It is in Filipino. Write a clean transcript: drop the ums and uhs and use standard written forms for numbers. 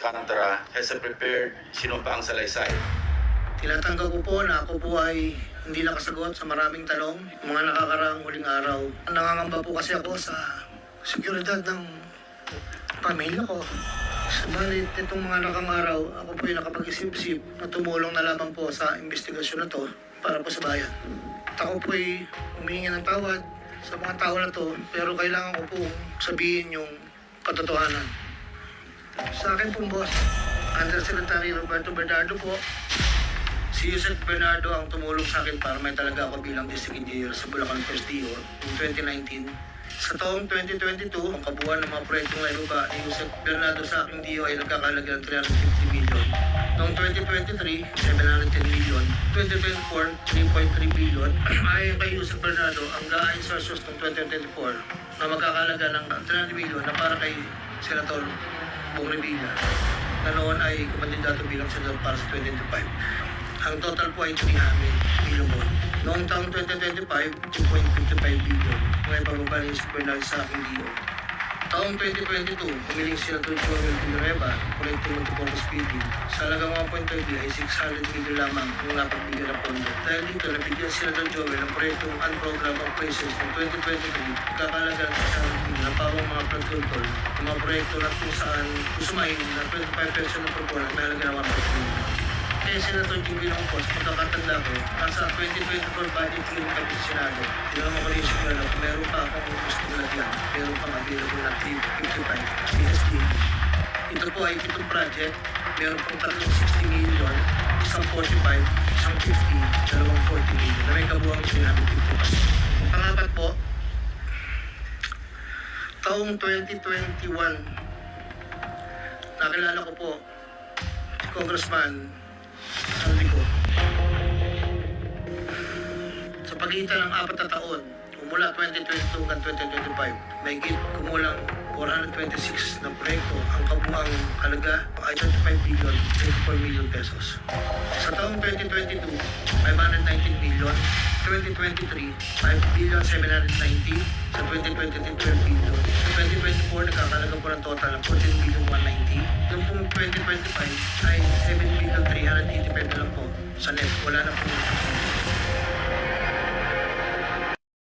Alcantara has prepared sinumpaang salaysay. Tinatanggap ko po na ako po ay hindi nakasagot sa maraming tanong mga nakakaraang huling araw. Nangangamba po kasi ako sa seguridad ng pamilya ko. Subalit itong mga nakangaraw, ako po ay nakapag-isip-isip na tumulong na lamang po sa investigasyon na to para po sa bayan. At ako po ay humingi ng tawad sa mga tao na to, pero kailangan ko po sabihin yung katotohanan. Sa akin pong boss, Undersecretary Roberto Bernardo po, si Yusek Bernardo ang tumulong sa akin para may talaga ako bilang district engineer sa Bulacan First DO noong 2019. Sa taong 2022, ang kabuuan ng mga proyektong nailuba ni Yusek Bernardo sa aking DO ay nagkakalaga ng 350 million. Noong 2023, 710 million. 2024, 3.3 billion. Ayon kay Yusek Bernardo, ang gain sources ng 2024 na magkakalaga ng 300 million na para kay Senator Bong Revilla na noon ay kumandidato bilang senador para sa 2025. Ang total po ay 300 million po. Noong taong 2025, 2.55 billion. Ngayon pababa ni Yusek Bernardo sa aking DO. Taong 2022, pumiling sila Senator Joel Villanueva, Collective Multipurpose Building. Sa halagang 1.30 ay 600 million lamang kung napagbigyan ng pondo. Dahil dito, nabigyan sila ng Joel ng proyektong Unprogrammed Operations ng 2023, kakalaga ng 600 million na pawang mga flood control, ang mga proyekto na kung saan kusumahin ng 25% ng proportion may halaga ng 1.3 million. Kaya Senator Jimmy Longpos, pagkakatanda ko, nasa 2024 budget hearing kami sa Senado. Tinanong ako rin siya na kung meron pa akong gusto nilagyan, meron pang available na 55 PSD. Ito po ay 7 project, meron pang 360 million, isang 45, isang 50, dalawang 40 million, na may kabuang sinabi 50. Pangapat po, taong 2021, nakilala ko po si Congressman Saldico. Sa pagitan ng 4 na taon, mula 2022 hanggang 2025, may kumulang 426 na proyekto. Ang kabuang halaga ay 25 billion, 24 million pesos. Sa taong 2022, 519 million. 2023, 5 billion 790. Sa 2023, 12 billion. Sa 2024, nakakalaga po ng total ng 14 billion 190. Noong pong 2025 ay 7 billion 385 na lang po sa net. Wala na po